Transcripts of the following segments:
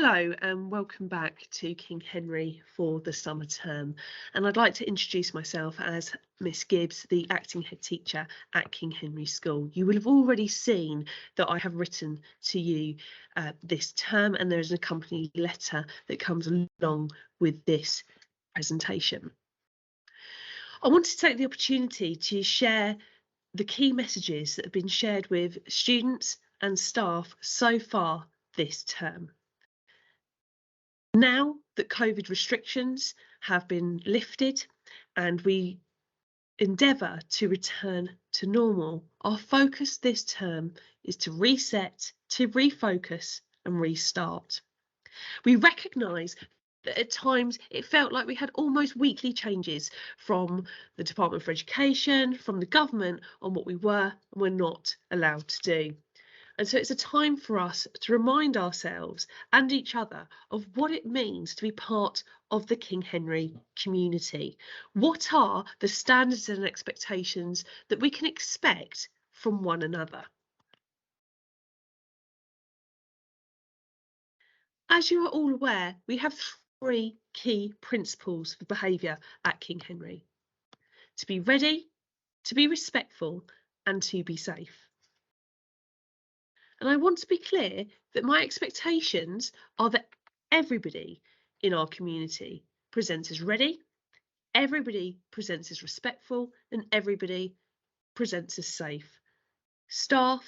Hello and welcome back to King Henry for the summer term, and I'd like to introduce myself as Miss Gibbs, the acting head teacher at King Henry School. You will have already seen that I have written to you this term, and there is an accompanying letter that comes along with this presentation. I want to take the opportunity to share the key messages that have been shared with students and staff so far this term. Now that COVID restrictions have been lifted and we endeavour to return to normal, our focus this term is to reset, to refocus and restart. We recognise that at times it felt like we had almost weekly changes from the Department for Education, from the government on what we were and were not allowed to do. And so it's a time for us to remind ourselves and each other of what it means to be part of the King Henry community. What are the standards and expectations that we can expect from one another? As you are all aware, we have three key principles for behaviour at King Henry: to be ready, to be respectful, and to be safe. And I want to be clear that my expectations are that everybody in our community presents as ready, everybody presents as respectful, and everybody presents as safe. Staff,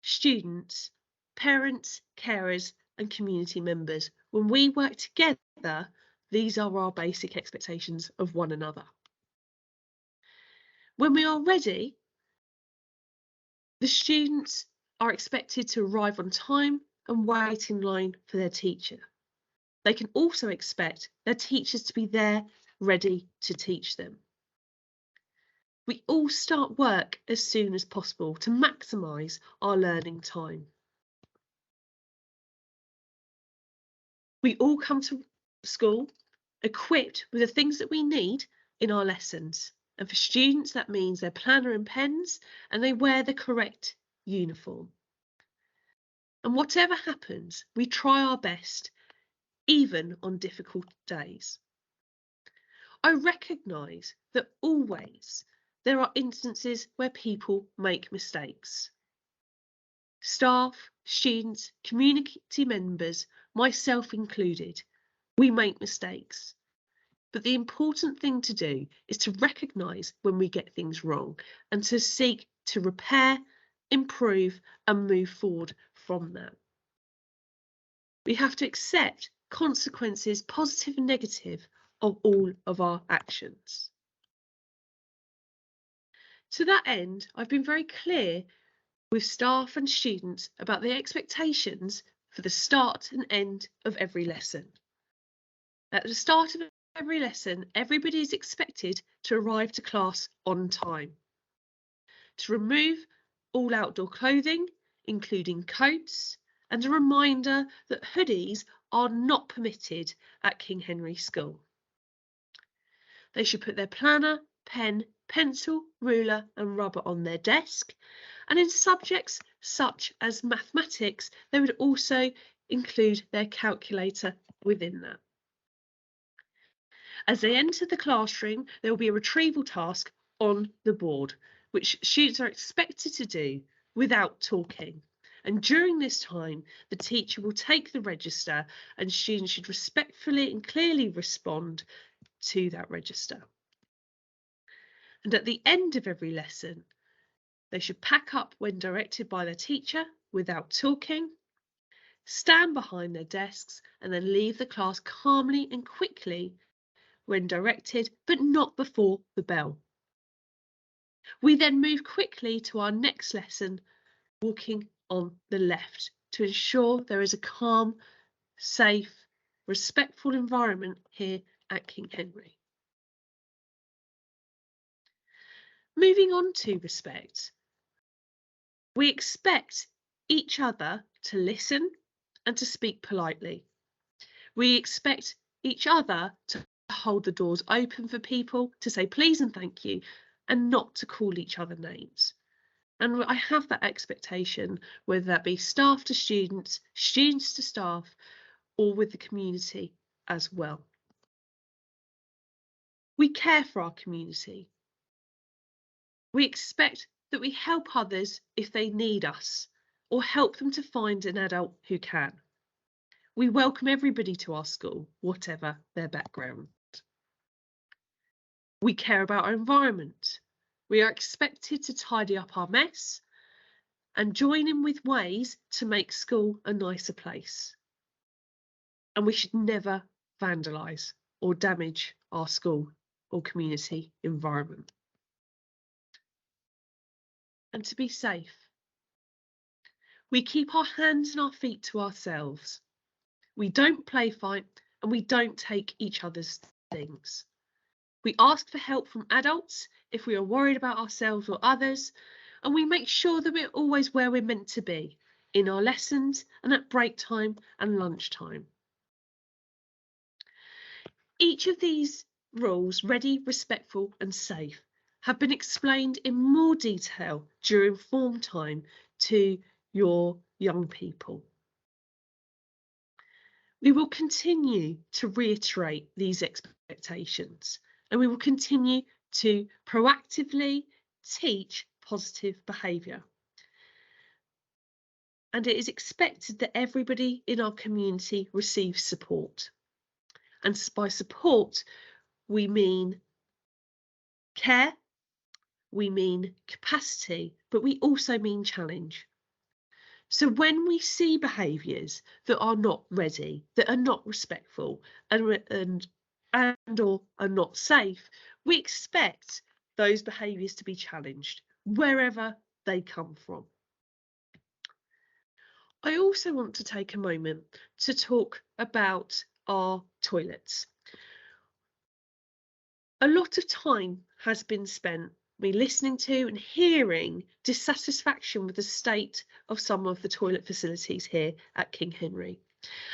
students, parents, carers, and community members, when we work together, these are our basic expectations of one another. When we are ready, the students are expected to arrive on time and wait in line for their teacher. They can also expect their teachers to be there, ready to teach them. We all start work as soon as possible to maximise our learning time. We all come to school equipped with the things that we need in our lessons. And for students, that means their planner and pens, and they wear the correct uniform. And whatever happens, we try our best, even on difficult days. I recognise that always there are instances where people make mistakes. Staff, students, community members, myself included, we make mistakes. But the important thing to do is to recognise when we get things wrong and to seek to repair, improve and move forward from that. We have to accept consequences, positive and negative, of all of our actions. To that end, I've been very clear with staff and students about the expectations for the start and end of every lesson. At the start of every lesson, everybody is expected to arrive to class on time, to remove all outdoor clothing, including coats, and a reminder that hoodies are not permitted at King Henry School. They should put their planner, pen, pencil, ruler and rubber on their desk, and in subjects such as mathematics, they would also include their calculator within that. As they enter the classroom, there will be a retrieval task on the board, which students are expected to do without talking. And during this time, the teacher will take the register and students should respectfully and clearly respond to that register. And at the end of every lesson, they should pack up when directed by their teacher without talking, stand behind their desks and then leave the class calmly and quickly when directed, but not before the bell. We then move quickly to our next lesson, walking on the left, to ensure there is a calm, safe, respectful environment here at King Henry. Moving on to respect, we expect each other to listen and to speak politely. We expect each other to hold the doors open for people, to say please and thank you, and not to call each other names. And I have that expectation, whether that be staff to students, students to staff, or with the community as well. We care for our community. We expect that we help others if they need us, or help them to find an adult who can. We welcome everybody to our school, whatever their background. We care about our environment. We are expected to tidy up our mess and join in with ways to make school a nicer place. And we should never vandalise or damage our school or community environment. And to be safe, we keep our hands and our feet to ourselves. We don't play fight and we don't take each other's things. We ask for help from adults if we are worried about ourselves or others, and we make sure that we're always where we're meant to be, in our lessons and at break time and lunchtime. Each of these rules, ready, respectful and safe, have been explained in more detail during form time to your young people. We will continue to reiterate these expectations, and we will continue to proactively teach positive behaviour. And it is expected that everybody in our community receives support. And by support, we mean care, we mean capacity, but we also mean challenge. So when we see behaviours that are not ready, that are not respectful and or are not safe, we expect those behaviours to be challenged wherever they come from. I also want to take a moment to talk about our toilets. A lot of time has been spent me listening to and hearing dissatisfaction with the state of some of the toilet facilities here at King Henry.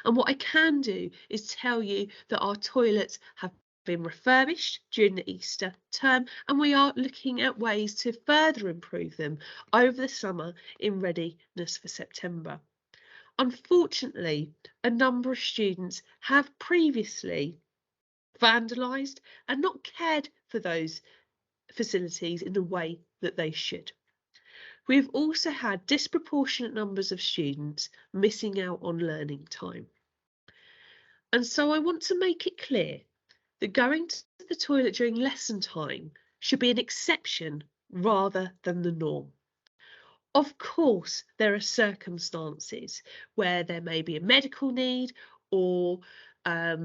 And what I can do is tell you that our toilets have been refurbished during the Easter term, and we are looking at ways to further improve them over the summer in readiness for September. Unfortunately, a number of students have previously vandalised and not cared for those facilities in the way that they should. We've also had disproportionate numbers of students missing out on learning time. And so I want to make it clear that going to the toilet during lesson time should be an exception rather than the norm. Of course, there are circumstances where there may be a medical need or a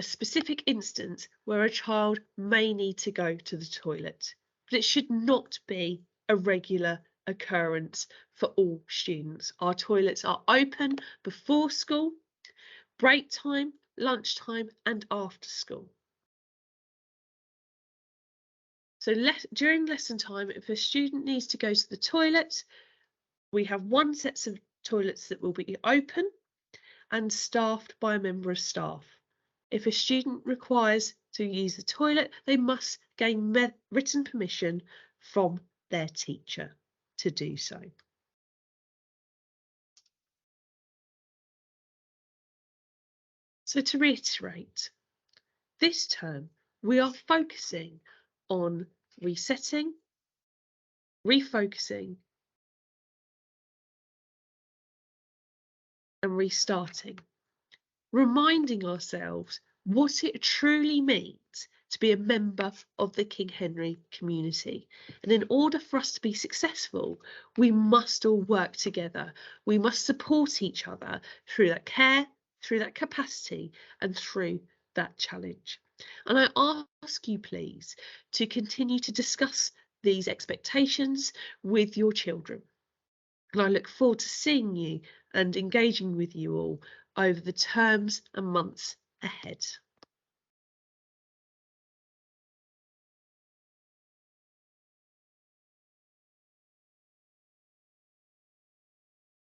specific instance where a child may need to go to the toilet, but it should not be a regular occurrence for all students. Our toilets are open before school, break time, lunchtime and after school. So during lesson time, if a student needs to go to the toilet, we have one set of toilets that will be open and staffed by a member of staff. If a student requires to use the toilet, they must gain written permission from their teacher to do so. So to reiterate, this term we are focusing on resetting, refocusing and restarting, reminding ourselves what it truly means to be a member of the King Henry community. And in order for us to be successful, we must all work together. We must support each other through that care, through that capacity, and through that challenge. And I ask you, please, to continue to discuss these expectations with your children. And I look forward to seeing you and engaging with you all over the terms and months ahead.